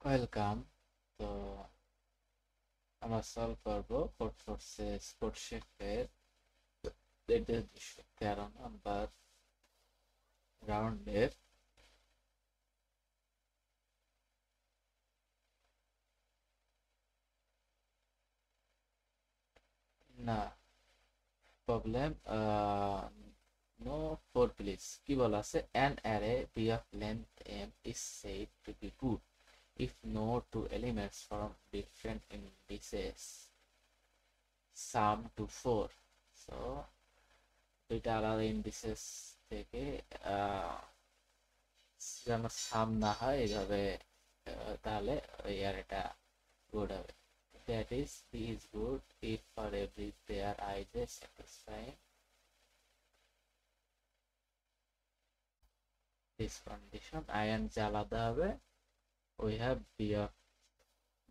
Welcome. তো আমরা solve করবো কোড ফোর্সে স্পোর্ট শেফের 13 নম্বর রাউন্ডের না প্রবলেম নো ফোর প্লিজ কি বলা আছে an array b of length m is said to be good if no two elements from different indices sum to 4. So দুইটা আলাদা ইন্ডিসেস থেকে যেন সাম না হয় এইভাবে তাহলে ওই অ্যারেটা গুড হবে। That is B is good if for every pair I J satisfying this condition I and যে আলাদা হবে we have b of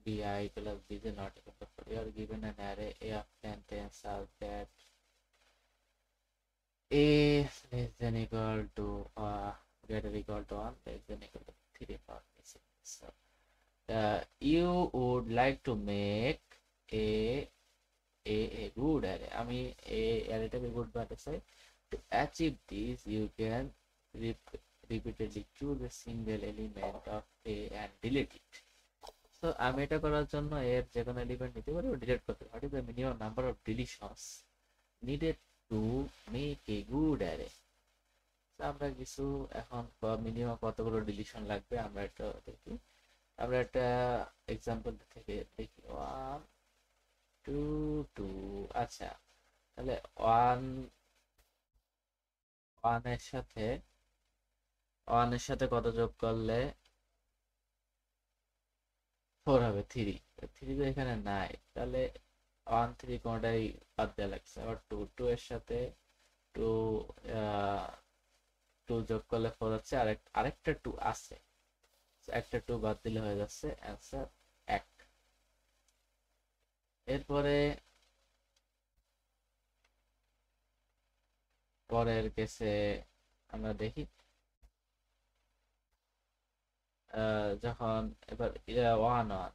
bi plus bj not equal to 4. We are given an array a of length n such that a less than equal to greater equal to 1 less than equal to 3 for missing. So you would like to make a a good array. আমি a arrayটাকে good বানাতে চাই। To achieve this, you can repeatedly choose a single element of a and delete it. So আমি এটা করার জন্য এর যে কোনো এলিমেন্ট নিতে পারি ও ডিলিট করতে পারি। What is the minimum number of deletions needed to make a good array? আমরা কিছু এখন মিনিমাম কতগুলো ডিলিশন লাগবে আমরা এটা দেখি। আমরা একটা এক্সাম্পল থেকে দেখি 1 2 2। আচ্ছা, তাহলে 1 এর সাথে কত যোগ করলে 4 হবে? 3। 3 তো এখানে নাই, তাহলে 1 3 কোনটাই বাদ দেওয়া লাগছে। আবার 2 2 এর সাথে 2 2 যোগ করলে 4 হচ্ছে, আরেকটা 2 আছে, একটা 2 বাদ দিলে হয়ে যাচ্ছে অ্যান্সার 1। এরপরে পরের কেসে আমরা দেখি যখন এবার 1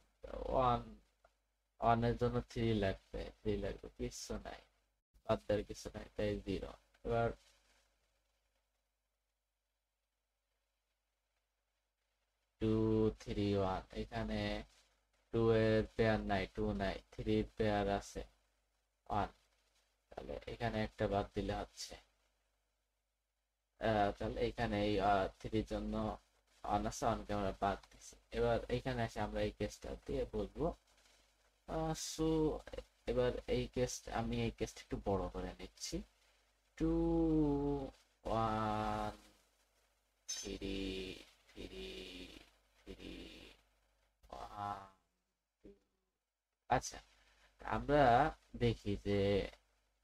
1 1 এর জন্য 3 লাগবে, কিছু নাই, বাদ দেওয়ার কিছু নাই, তাই 0। এবার 2 3 1 এখানে 2 এর পেয়ার নাই, 2 নাই, 3 এর পেয়ার আছে 1, তাহলে এখানে একটা বাদ দিলে হচ্ছে। তাহলে এখানে এই 3 এর জন্য 1 আছে, 1 কে আমরা বাদ দিছি। এবার এখানে এসে আমরা এই কেসটা দিয়ে বলবো সো এবার আমি এই কেসটা একটু বড় করে নিচ্ছি। 2 1 3 3 3 1 2। আচ্ছা, আমরা দেখি যে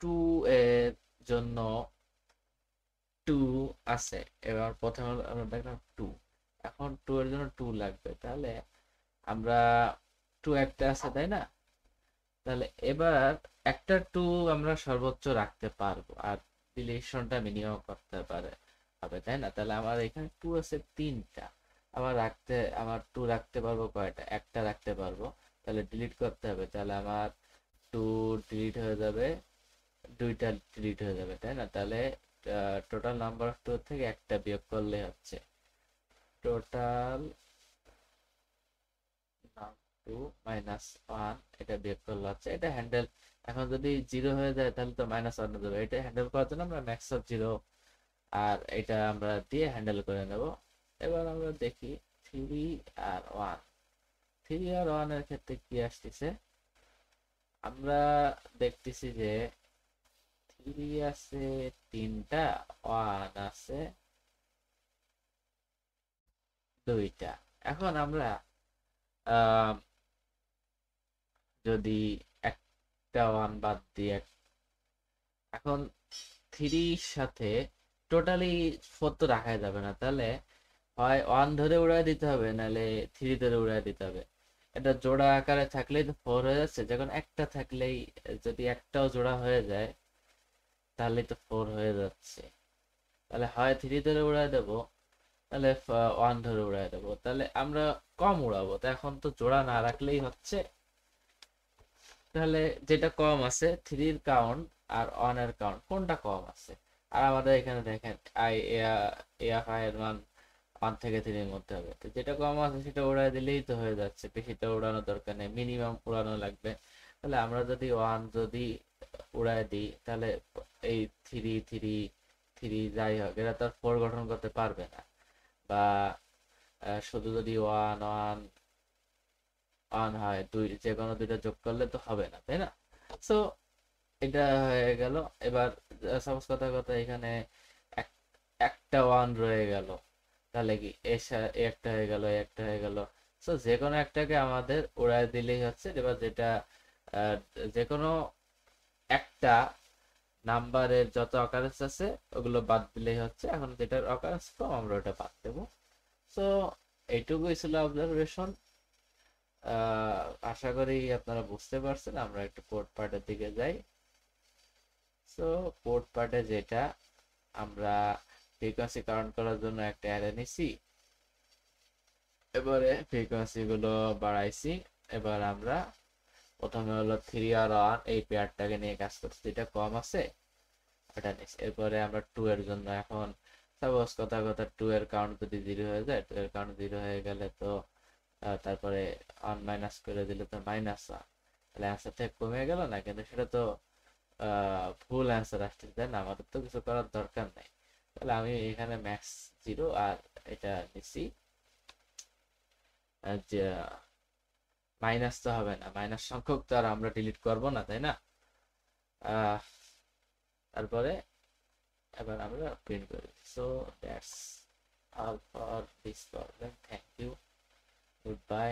2 এর জন্য 2 আছে। এবার প্রথমে আমরা দেখলাম 2, এখন 2 এর জন্য 2 লাগবে, তাহলে আমরা 2 একটা আছে তাই না, তাহলে এবার একটা 2 আমরা সর্বোচ্চ রাখতে পারবো আর ডিলিশনটা মিনিমাম করতে পারে হবে তাই না। তাহলে আমার এখানে 2 আছে 3টা, আমার 2 রাখতে পারবো কয়টা? একটা রাখতে পারবো, তাহলে ডিলিট করতে হবে, তাহলে আমার 2 ডিলিট হয়ে যাবে, 2টা ডিলিট হয়ে যাবে তাই না। তাহলে টোটাল নাম্বার অফ 2 থেকে একটা বিয়োগ করলে হচ্ছে টোটাল 2 মাইনাস 1, এটা বিয়োগ করলে হচ্ছে এটা হ্যান্ডেল। এখন যদি 0 হয়ে যায় তাহলে তো -1 হয়ে যাবে, এটা হ্যান্ডেল করার জন্য আমরা ম্যাক্স অফ 0 আর এটা আমরা দিয়ে হ্যান্ডেল করে নেব। এবার আমরা দেখি 3 আর 1, 3 আর 1 এর ক্ষেত্রে কি আসতেছে। আমরা দেখতেছি যে 3 আছে 3টা, 1 আছে 2টা। এখন আমরা যদি একটা 1 বাদ দিয়ে এখন 3 সাথে টোটালি 4 তো রাখা যাবে না, তাহলে হয় 1 ধরে উড়ায় দিতে হবে, নাহলে 3 ধরে উড়ায় দিতে হবে। এটা জোড়া আকারে থাকলেই তো 4 হয়ে যাচ্ছে, যখন একটা থাকলেই যদি একটাও জোড়া হয়ে যায় তাহলে তো 4 হয়ে যাচ্ছে। তাহলে হয় 3 ধরে উড়ায় দেবো, তাহলে 1 ধরে উড়াই দেবো, তাহলে আমরা কম উড়াবো, তো এখন তো জোড়া না রাখলেই হচ্ছে। তাহলে যেটা কম আছে 3 এর কাউন্ট আর 1 এর কাউন্ট কোনটা কম আছে? আর আমাদের এখানে দেখেন আই এফআই এর মান 1 থেকে 3 এর মধ্যে হবে, তো যেটা কম আছে সেটা উড়াই দিলেই তো হয়ে যাচ্ছে, বেশিটা উড়ানোর দরকার নেই, মিনিমাম উড়ানো লাগবে। তাহলে আমরা যদি 1 যদি উড়াই দিই, তাহলে এই 3 যাই হোক এরা তো আর 4 গঠন করতে পারবে না। বা শুধু যদি 1 1 1 হয়, দুই যে কোনো দুইটা যোগ করলে তো হবে না, তাই না? সো এটা হয়ে গেল। এবার সাপোজ কথা কথা এখানে একটা 1 রয়ে গেল, তাহলে কি এ একটা হয়ে গেল, একটা হয়ে গেল। সো যে কোনো একটাকে আমাদের উড়ায় দিলেই হচ্ছে। এবার যেটা আহ, যে কোনো একটা নাম্বারের যত অকারেন্স আছে ওগুলো বাদ দিলেই হচ্ছে, এখন যেটার অকারেন্স কম আমরা ওটা বাদ দেবো। সো এইটুকুই ছিল অবজারভেশন। আশা করি আপনারা বুঝতে পারছেন। আমরা একটু কোড পার্টের দিকে যাই। সো কোড পার্টে যেটা আমরা ফ্রিকোয়েন্সি কাউন্ট করার জন্য একটা অ্যারে নিছি, এবারে ফ্রিকোয়েন্সি গুলো বাড়াইছি। এবার আমরা প্রথমে হলো 3 আর 1 এই পেয়ারটাকে নিয়ে কাজ করছি, যেটা কম আছে ওটা নিচ্ছি। এরপরে আমরা 2 এর জন্য এখন সাপোজ কথা কথা 2 এর কাউন্ট যদি 0 হয়ে যায়, 2 এর কাউন্ট 0 হয়ে গেলে তো তারপরে 1 মাইনাস করে দিলে তো -1, তাহলে অ্যান্সার থেকে কমে গেল না, কিন্তু সেটা তো ভুল অ্যান্সার আসছে, তাই না? আমাদের তো কিছু করার দরকার নাই। তাহলে আমি এখানে ম্যাক্স 0 আর এটা নিছি, যে মাইনাস তো হবে না, মাইনাস সংখ্যক তো আর আমরা ডিলিট করব না, তাই না? আহ, তারপরে এবার আমরা প্রিন্ট করি। So that's all for this problem. Thank you, goodbye,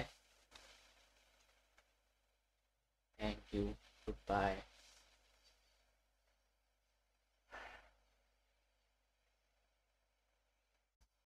thank you, good bye.